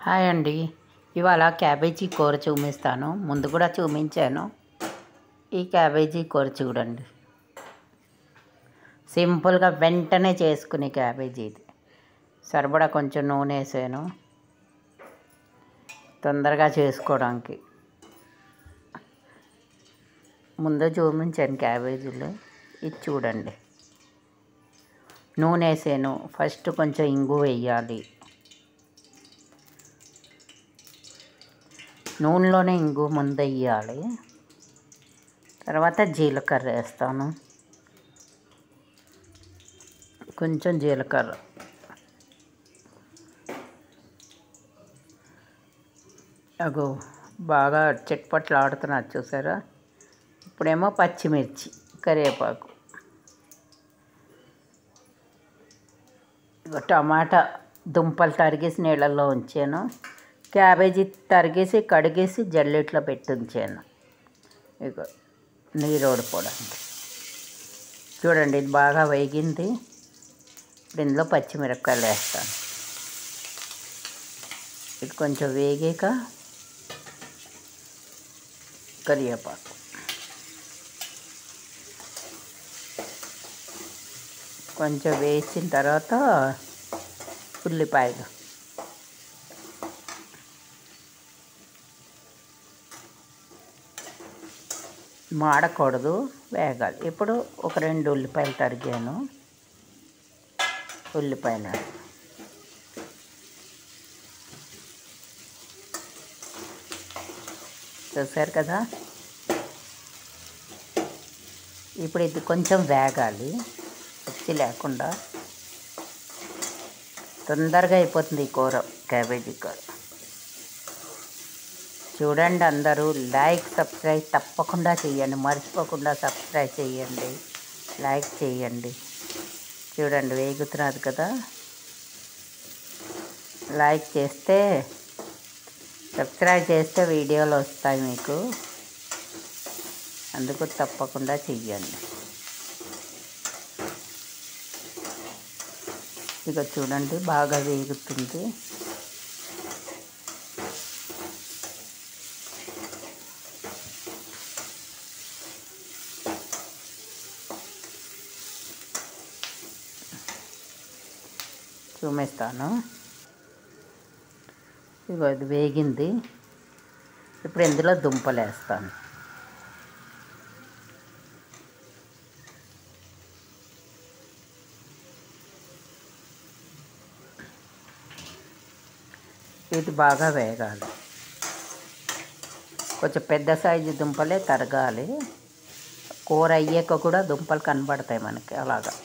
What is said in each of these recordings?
Hi అండి. ఇవాళ cabbage కూర చూపిస్తాను. ముందు కూడా చూపించాను. ఈ క్యాబేజీ కూర చూడండి. సింపుల్గా వెంటనే చేసుకునే క్యాబేజీ ఇది. సరిపడా కొంచెం నూనె వేసాను తొందరగా చేసుకోవడానికి. ముందు చూపించాను క్యాబేజీలు. ఇది చూడండి. నూనె వేసాను. ఫస్ట్ కొంచెం ఇంగు వేయాలి. నూనెలోనే ఇంగు ముందు వేయాలి. తర్వాత జీలకర్ర వేస్తాను. కొంచెం జీలకర్ర, అగో బాగా చిట్పట్లు ఆడుతున్నారు చూసారా. ఇప్పుడేమో పచ్చిమిర్చి, కరివేపాకు, టమాటా దుంపలు తరిగేసి నీళ్ళల్లో ఉంచాను. క్యాబేజీ తరిగేసి కడిగేసి జల్లెట్లో పెట్టి ఉంచాను. ఇక నీరు ఓడిపోవడానికి. చూడండి, ఇది బాగా వేగింది. ఇప్పుడు ఇందులో పచ్చిమిరపకాయలు వేస్తాను. ఇది కొంచెం వేగాక కరివేపాకు, కొంచెం వేసిన తర్వాత ఉల్లిపాయలు, మాడకూడదు, వేగాలి. ఇప్పుడు ఒక 2 ఉల్లిపాయలు తరిగాను. ఉల్లిపాయలు చూసారు కదా. ఇప్పుడు ఇది కొంచెం వేగాలి, పచ్చి లేకుండా. తొందరగా అయిపోతుంది ఈ కూర, క్యాబేజీ కూర. చూడండి, అందరూ లైక్ సబ్స్క్రైబ్ తప్పకుండా చేయండి. మర్చిపోకుండా సబ్స్క్రైబ్ చేయండి, లైక్ చేయండి. చూడండి, వేగుతున్నది కదా. లైక్ చేస్తే, సబ్స్క్రైబ్ చేస్తే వీడియోలు వస్తాయి మీకు. అందుకు తప్పకుండా చెయ్యండి. ఇక చూడండి, బాగా వేగుతుంది. చూపిస్తాను. ఇగో ఇది వేగింది. ఇప్పుడు ఇందులో దుంపలు వేస్తాను. ఇది బాగా వేగాలి. కొంచెం పెద్ద సైజు దుంపలే తరగాలి. కూర అయ్యాక కూడా దుంపలు కనబడతాయి మనకి. అలాగా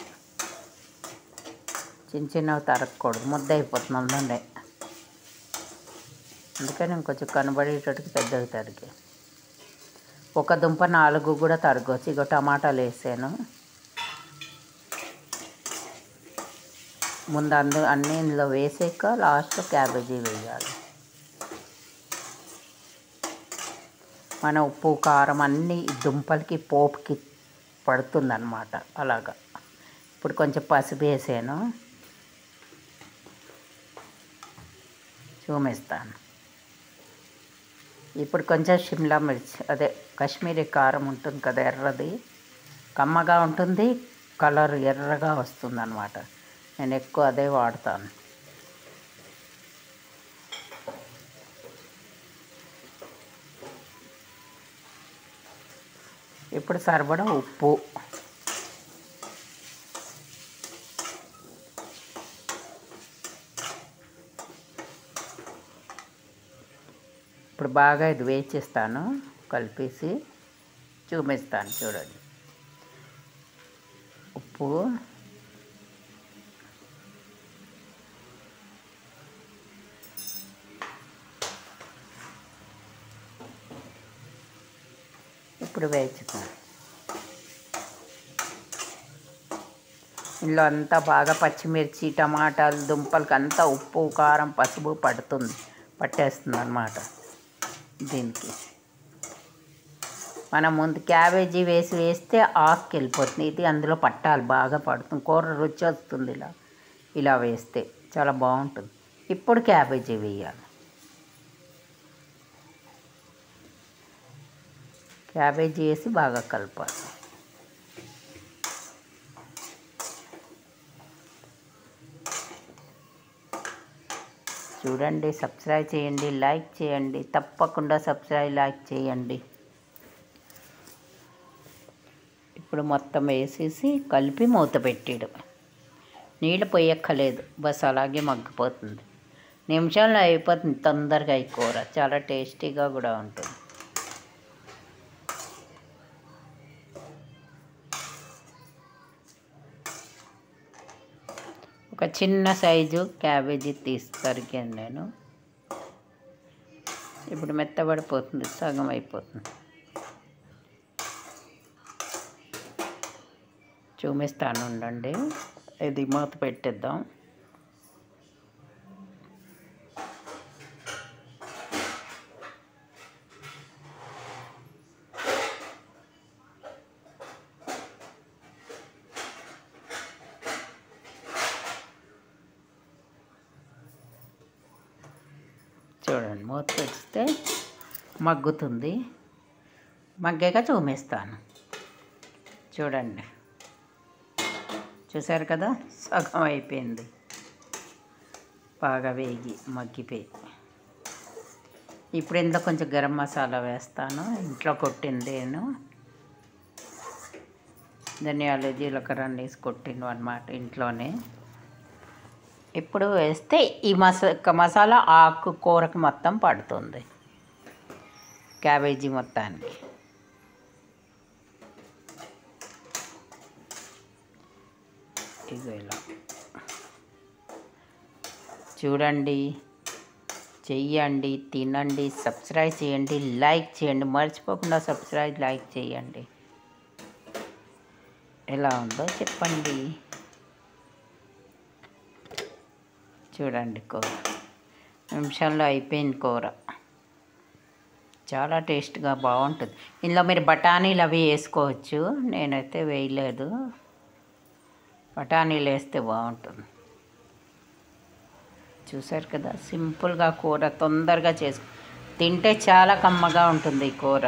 చిన్న చిన్నవి తరగకూడదు, ముద్ద అయిపోతుంది అందులో. అందుకని నేను కొంచెం కనబడేటట్టుగా పెద్దవి తరిగి. ఒక దుంప 4 కూడా తరగవచ్చు. ఇక టమాటాలు వేసాను. ముందు అన్నీ ఇందులో వేసాక లాస్ట్లో క్యాబేజీ వేయాలి. మన ఉప్పు కారం అన్నీ దుంపలకి పోపుకి పడుతుందన్నమాట. అలాగా. ఇప్పుడు కొంచెం పసుపు వేసాను. చూపిస్తాను. ఇప్పుడు కొంచెం షిమ్లా మిర్చి, అదే కాశ్మీరీ కారం ఉంటుంది కదా, ఎర్రది, కమ్మగా ఉంటుంది, కలర్ ఎర్రగా వస్తుంది అన్నమాట. నేను ఎక్కువ అదే వాడతాను. ఇప్పుడు సరిపడా ఉప్పు, ఇప్పుడు బాగా ఇది వేచేస్తాను. కలిపేసి చూపిస్తాను. చూడండి, ఉప్పు, ఇప్పుడు వేచుతాను. ఇందులో అంతా బాగా పచ్చిమిర్చి, టమాటాలు, దుంపలకి అంతా ఉప్పు, కారం, పసుపు పట్టేస్తుంది అన్నమాట. దీనికి మనం ముందు క్యాబేజీ వేస్తే ఆకుకి వెళ్ళిపోతుంది. ఇది అందులో పట్టాలి, బాగా పడుతుంది. కూర రుచి వస్తుంది ఇలా వేస్తే, చాలా బాగుంటుంది. ఇప్పుడు క్యాబేజీ వేయాలి. క్యాబేజీ వేసి బాగా కలపాలి. చూడండి, సబ్స్క్రైబ్ చేయండి, లైక్ చేయండి, తప్పకుండా లైక్ చేయండి. ఇప్పుడు మొత్తం వేసేసి కలిపి మూత పెట్టేయడం. నీళ్ళు పోయక్కలేదు, బస్ అలాగే మగ్గిపోతుంది. నిమిషాల్లో అయిపోతుంది, తొందరగా ఈ కూర చాలా టేస్టీగా కూడా ఉంటుంది. ఒక చిన్న సైజు క్యాబేజీ తరిగాను నేను. ఇప్పుడు మెత్తబడిపోతుంది, సగం అయిపోతుంది. చూపిస్తాను ఉండండి. ఇది మూత పెట్టేద్దాం. చూడండి, మూత పెడితే మగ్గుతుంది. మగ్గాక చూపిస్తాను. చూడండి, చూసారు కదా, సగం అయిపోయింది. బాగా వేగి మగ్గిపోయి. ఇప్పుడు ఇందులో కొంచెం గరం మసాలా వేస్తాను, ఇంట్లో కొట్టింది నేను. ధనియాలు జీలకర్ర వేసి కొట్టిండు అన్నమాట ఇంట్లోనే. ఇప్పుడు వేస్తే ఈ మసాలా ఆకు కూరకు మొత్తం పడుతుంది, క్యాబేజీ మొత్తానికి. ఇలా చూడండి, చెయ్యండి, తినండి, సబ్స్క్రైబ్ చేయండి, లైక్ చేయండి. మర్చిపోకుండా సబ్స్క్రైబ్, లైక్ చేయండి. ఎలా ఉందో చెప్పండి. చూడండి, కూర నిమిషాల్లో అయిపోయింది. కూర చాలా టేస్ట్గా బాగుంటుంది. ఇందులో మీరు బఠానీలు అవి వేసుకోవచ్చు, నేనైతే వేయలేదు. బఠానీలు వేస్తే బాగుంటుంది. చూసారు కదా, సింపుల్గా కూర తొందరగా తింటే చాలా కమ్మగా ఉంటుంది ఈ కూర.